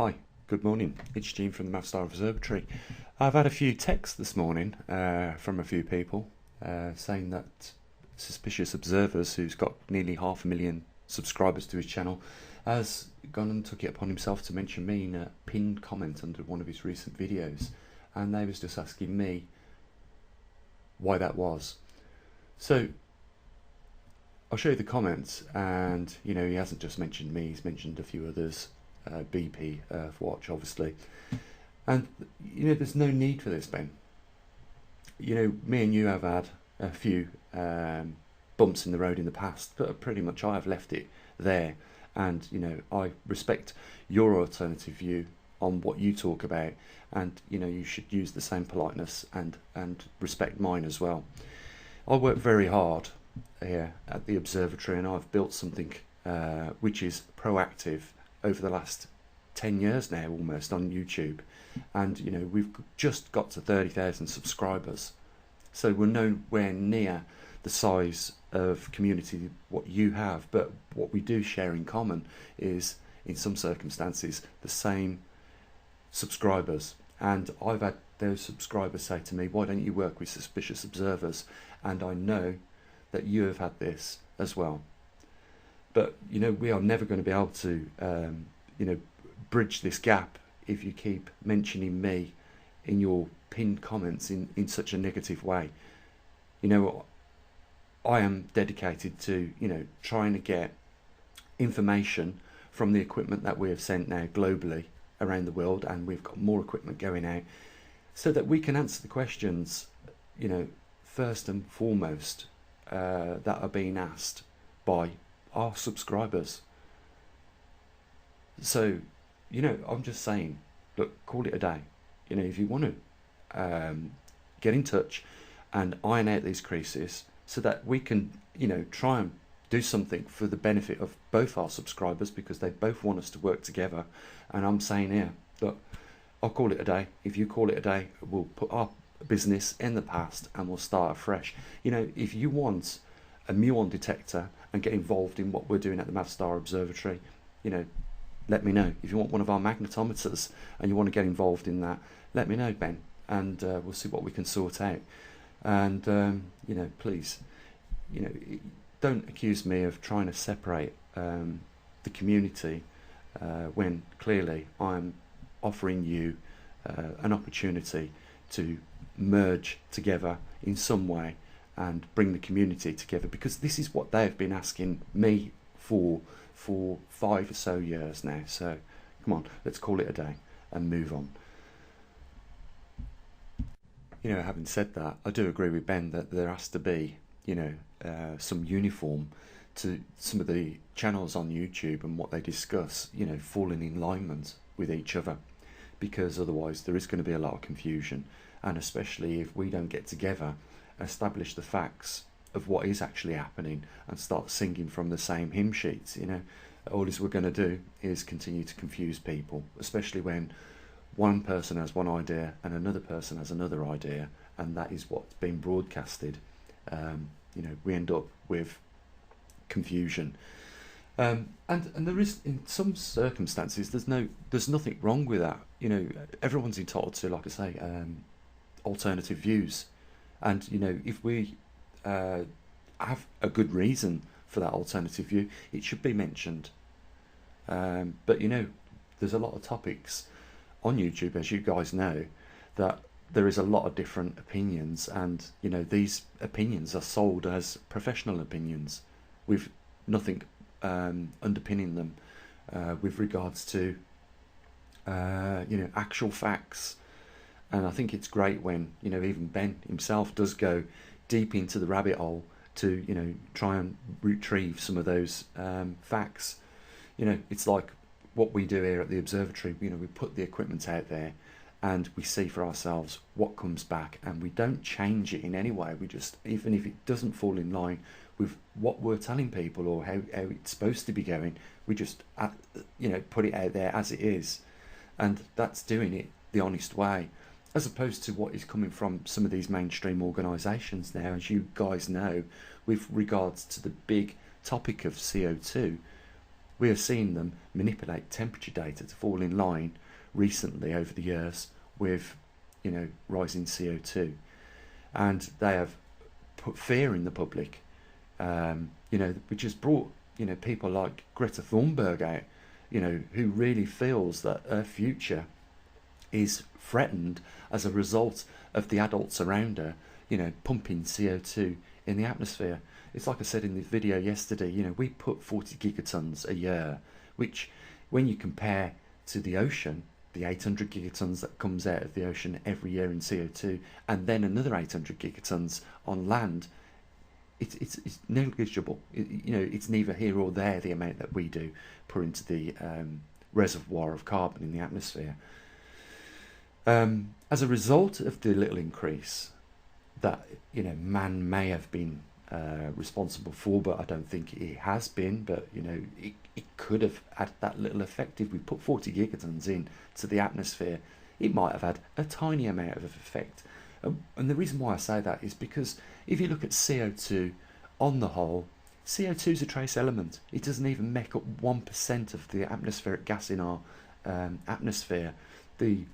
Hi, good morning. It's Gene from the maverickstar Observatory. I've had a few texts this morning from a few people saying that Suspicious Observers, who's got nearly 500,000 subscribers to his channel, has gone and took it upon himself to mention me in a pinned comment under one of his recent videos, and they was just asking me why that was. So I'll show you the comments, and he hasn't just mentioned me, he's mentioned a few others. BP, Earthwatch, obviously, and there's no need for this, Ben. Me and you have had a few bumps in the road in the past, but pretty much I have left it there, and I respect your alternative view on what you talk about, and you should use the same politeness and respect mine as well. I work very hard here at the observatory, and I've built something which is proactive over the last 10 years now, almost, on YouTube, and we've just got to 30,000 subscribers, so we're nowhere near the size of community what you have, but what we do share in common is, in some circumstances, the same subscribers. And I've had those subscribers say to me, why don't you work with Suspicious Observers? And I know that you have had this as well. But we are never going to be able to bridge this gap if you keep mentioning me in your pinned comments in such a negative way. I am dedicated to trying to get information from the equipment that we have sent now globally around the world, and we've got more equipment going out, so that we can answer the questions first and foremost that are being asked by our subscribers. So I'm just saying, look, call it a day. If you want to get in touch and iron out these creases so that we can try and do something for the benefit of both our subscribers, because they both want us to work together. And I'm saying here, look, I'll call it a day. If you call it a day, we'll put our business in the past and we'll start afresh. If you want a muon detector and get involved in what we're doing at the maverickstar Observatory, let me know. If you want one of our magnetometers and you want to get involved in that, let me know, Ben, and we'll see what we can sort out. And please, don't accuse me of trying to separate the community when clearly I'm offering you an opportunity to merge together in some way and bring the community together, because this is what they've been asking me for 5 or so years now. So come on, let's call it a day and move on. Having said that, I do agree with Ben that there has to be some uniform to some of the channels on YouTube and what they discuss, falling in alignment with each other, because otherwise there is going to be a lot of confusion, and especially if we don't get together, establish the facts of what is actually happening and start singing from the same hymn sheets. All we're going to do is continue to confuse people, especially when one person has one idea and another person has another idea, and that is what's being broadcasted. We end up with confusion, and there is, in some circumstances, there's nothing wrong with that. Everyone's entitled to, like I say, alternative views, and if we have a good reason for that alternative view, it should be mentioned. But there's a lot of topics on YouTube, as you guys know, that there is a lot of different opinions, and these opinions are sold as professional opinions with nothing underpinning them with regards to actual facts. And I think it's great when even Ben himself does go deep into the rabbit hole to try and retrieve some of those facts. It's like what we do here at the observatory. We put the equipment out there and we see for ourselves what comes back, and we don't change it in any way. We just, even if it doesn't fall in line with what we're telling people or how it's supposed to be going, we just put it out there as it is, and that's doing it the honest way, as opposed to what is coming from some of these mainstream organisations now, as you guys know, with regards to the big topic of CO2. We have seen them manipulate temperature data to fall in line recently over the years with, rising CO2, and they have put fear in the public, which has brought, people like Greta Thunberg out, who really feels that her future is threatened as a result of the adults around her, pumping CO2 in the atmosphere. It's like I said in the video yesterday, we put 40 gigatons a year, which when you compare to the ocean, the 800 gigatons that comes out of the ocean every year in CO2, and then another 800 gigatons on land, it's negligible. It's neither here or there, the amount that we do put into the reservoir of carbon in the atmosphere. As a result of the little increase that man may have been responsible for, but I don't think it has been, but it could have had that little effect. If we put 40 gigatons in to the atmosphere, it might have had a tiny amount of effect. And the reason why I say that is because if you look at CO2 on the whole, CO2 is a trace element. It doesn't even make up 1% of the atmospheric gas in our atmosphere. The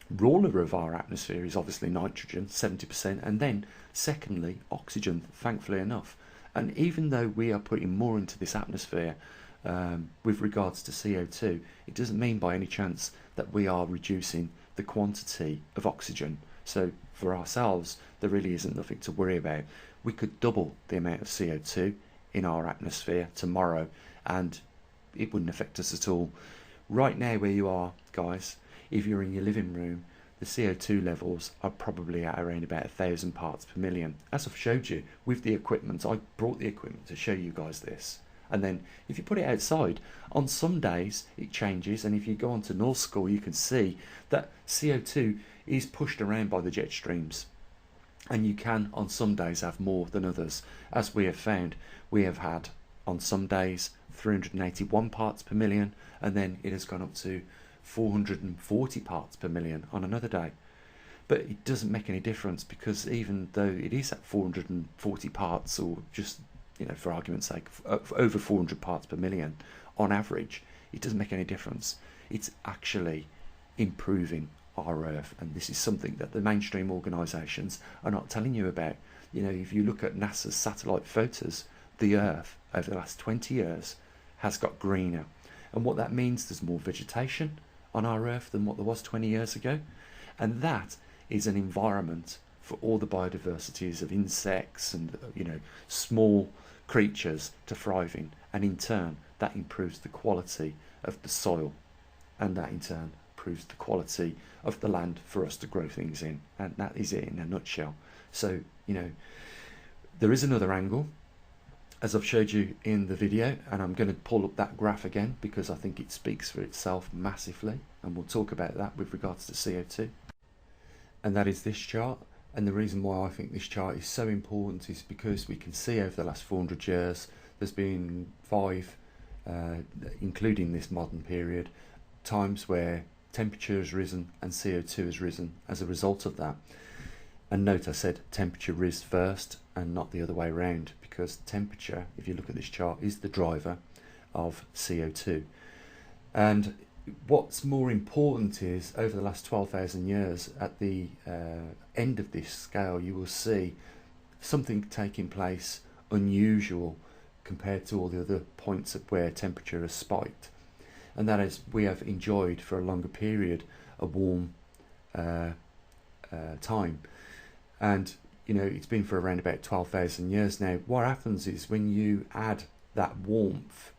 ruler of our atmosphere is obviously nitrogen, 70%, and then secondly oxygen, thankfully enough. And even though we are putting more into this atmosphere with regards to CO2, it doesn't mean by any chance that we are reducing the quantity of oxygen. So for ourselves, there really isn't nothing to worry about. We could double the amount of CO2 in our atmosphere tomorrow and it wouldn't affect us at all. Right now where you are, guys, if you're in your living room, the CO2 levels are probably at around about 1,000 parts per million. As I've showed you with the equipment, I brought the equipment to show you guys this. And then if you put it outside, on some days it changes, and if you go onto North School you can see that CO2 is pushed around by the jet streams. And you can on some days have more than others. As we have found, we have had on some days 381 parts per million, and then it has gone up to 440 parts per million on another day. But it doesn't make any difference, because even though it is at 440 parts, or just for argument's sake over 400 parts per million on average, it doesn't make any difference. It's actually improving our Earth, and this is something that the mainstream organisations are not telling you about. If you look at NASA's satellite photos, the Earth over the last 20 years has got greener, and what that means, there's more vegetation on our Earth than what there was 20 years ago, and that is an environment for all the biodiversities of insects and small creatures to thrive in, and in turn that improves the quality of the soil, and that in turn improves the quality of the land for us to grow things in. And that is it in a nutshell. So there is another angle, as I've showed you in the video, and I'm going to pull up that graph again because I think it speaks for itself massively, and we'll talk about that with regards to CO2. And that is this chart. And the reason why I think this chart is so important is because we can see over the last 400 years there's been 5, including this modern period, times where temperature has risen and CO2 has risen as a result of that. And note I said temperature rose first and not the other way around, because temperature, if you look at this chart, is the driver of CO2. And what's more important is, over the last 12,000 years, at the end of this scale, you will see something taking place unusual compared to all the other points of where temperature has spiked. And that is, we have enjoyed for a longer period a warm time. And it's been for around about 12,000 years now. What happens is, when you add that warmth,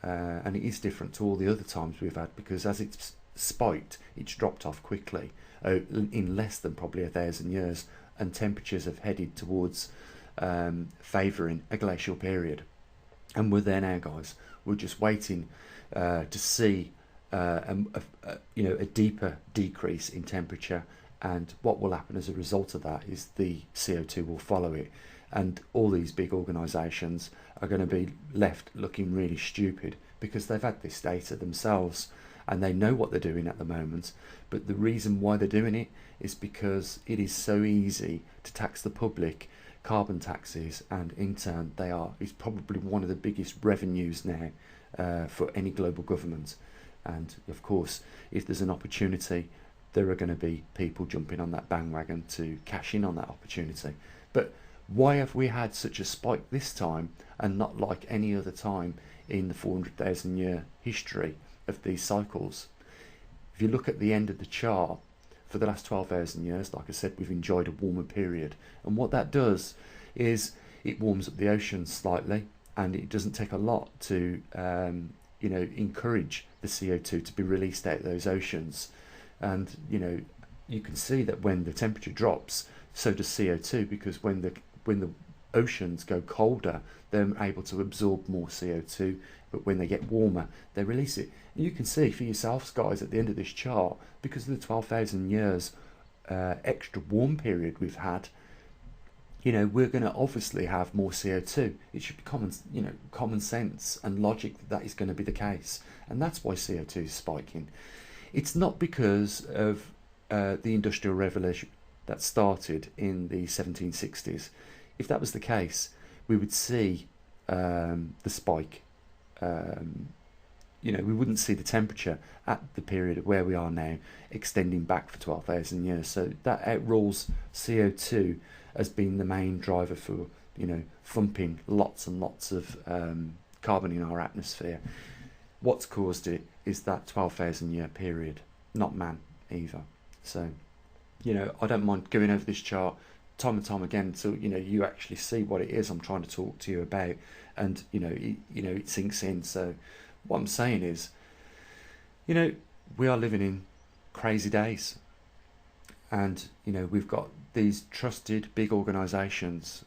and it is different to all the other times we've had, because as it's spiked, it's dropped off quickly in less than probably 1,000 years, and temperatures have headed towards favouring a glacial period. And we're there now, guys. We're just waiting to see a deeper decrease in temperature, and what will happen as a result of that is the CO2 will follow it, and all these big organisations are going to be left looking really stupid, because they've had this data themselves and they know what they're doing at the moment. But the reason why they're doing it is because it is so easy to tax the public, carbon taxes, and in turn it's probably one of the biggest revenues now for any global government. And of course, if there's an opportunity, there are going to be people jumping on that bandwagon to cash in on that opportunity. But why have we had such a spike this time and not like any other time in the 400,000 year history of these cycles? If you look at the end of the chart, for the last 12,000 years, like I said, we've enjoyed a warmer period. And what that does is it warms up the oceans slightly, and it doesn't take a lot to encourage the CO2 to be released out of those oceans. And you can see that when the temperature drops, so does CO2, because when the oceans go colder, they're able to absorb more CO2, but when they get warmer, they release it. And you can see for yourselves, guys, at the end of this chart, because of the 12,000 years extra warm period we've had, we're going to obviously have more CO2. It should be common sense and logic that is going to be the case, and that's why CO2 is spiking. It's not because of the Industrial Revolution that started in the 1760s. If that was the case, we would see the spike. We wouldn't see the temperature at the period of where we are now extending back for 12,000 years. So that outrules CO2 as being the main driver for thumping lots and lots of carbon in our atmosphere. What's caused it is that 12,000 year period, not man either. So I don't mind going over this chart time and time again so you actually see what it is I'm trying to talk to you about, and it sinks in. So what I'm saying is, we are living in crazy days, and we've got these trusted big organisations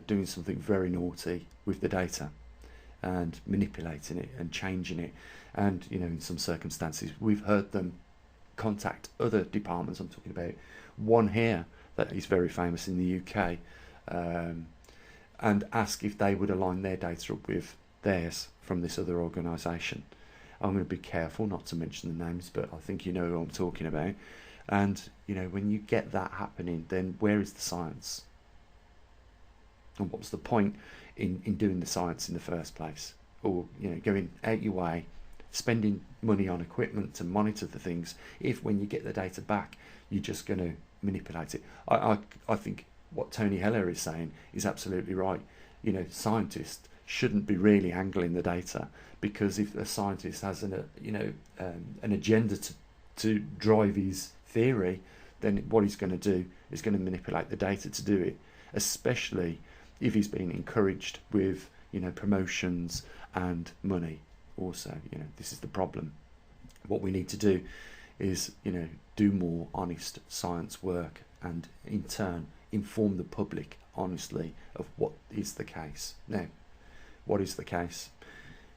doing something very naughty with the data and manipulating it and changing it. And in some circumstances we've heard them contact other departments. I'm talking about one here that is very famous in the UK, and ask if they would align their data up with theirs from this other organisation. I'm going to be careful not to mention the names, but I think you know who I'm talking about. And when you get that happening, then where is the science? And what's the point in doing the science in the first place? Or going out your way, spending money on equipment to monitor the things, if when you get the data back you're just going to manipulate it. I think what Tony Heller is saying is absolutely right. Scientists shouldn't be really angling the data, because if a scientist has an agenda to drive his theory, then what he's going to do is going to manipulate the data to do it, especially if he's being encouraged with promotions and money. Also, this is the problem. What we need to do is do more honest science work, and in turn inform the public honestly of what is the case. Now, what is the case?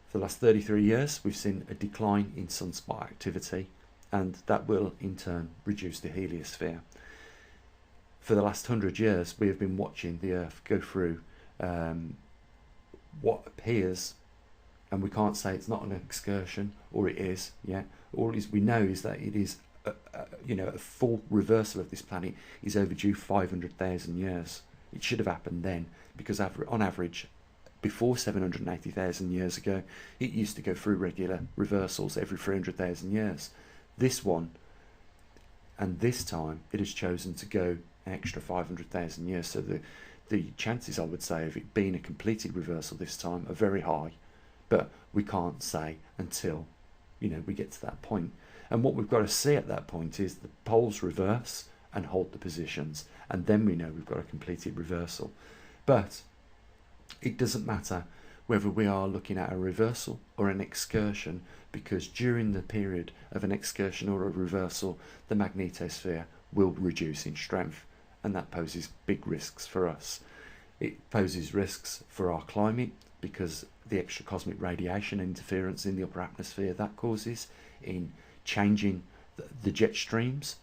For the last 33 years we've seen a decline in sunspot activity, and that will in turn reduce the heliosphere. For the last 100 years we have been watching the Earth go through what appears, and we can't say it's not an excursion, or it is. All we know is that it is a full reversal of this planet is overdue 500,000 years. It should have happened then, because on average, before 780,000 years ago, it used to go through regular reversals every 300,000 years. This one, and this time, it has chosen to go an extra 500,000 years. So the chances, I would say, of it being a completed reversal this time are very high, but we can't say until we get to that point. And what we've got to see at that point is the poles reverse and hold the positions, and then we know we've got a completed reversal. But it doesn't matter whether we are looking at a reversal or an excursion, because during the period of an excursion or a reversal, the magnetosphere will reduce in strength, and that poses big risks for us. It poses risks for our climate, because the extra cosmic radiation interference in the upper atmosphere that causes in changing the jet streams,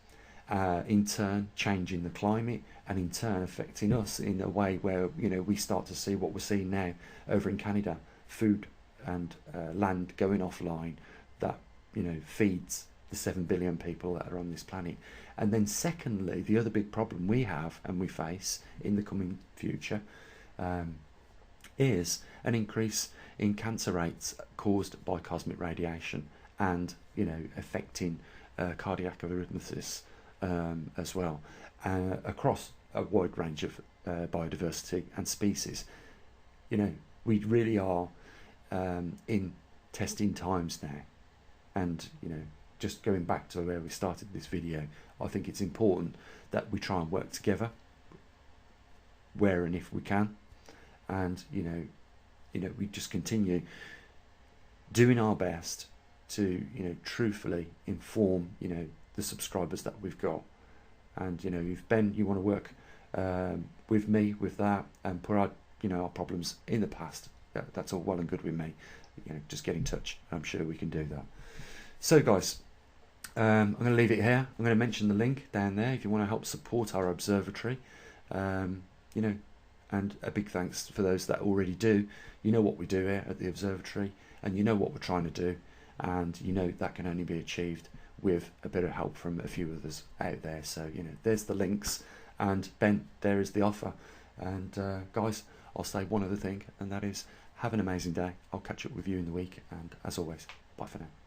in turn changing the climate, and in turn affecting us in a way where we start to see what we're seeing now over in Canada, food and land going offline that feeds the 7 billion people that are on this planet. And then secondly, the other big problem we have and we face in the coming future is an increase in cancer rates caused by cosmic radiation, and affecting cardiac arrhythmias as well, across a wide range of biodiversity and species. We really are in testing times now, and just going back to where we started this video, I think it's important that we try and work together where and if we can, and we just continue doing our best to truthfully inform the subscribers that we've got. And if Ben, you want to work with me with that and put our our problems in the past, that's all well and good with me. Just get in touch. I'm sure we can do that. So guys, I'm going to leave it here. I'm going to mention the link down there if you want to help support our observatory. And a big thanks for those that already do. What we do here at the observatory, and what we're trying to do, and that can only be achieved with a bit of help from a few others out there. So there's the links, and Ben, there is the offer. And guys, I'll say one other thing, and that is, have an amazing day. I'll catch up with you in the week, and as always, bye for now.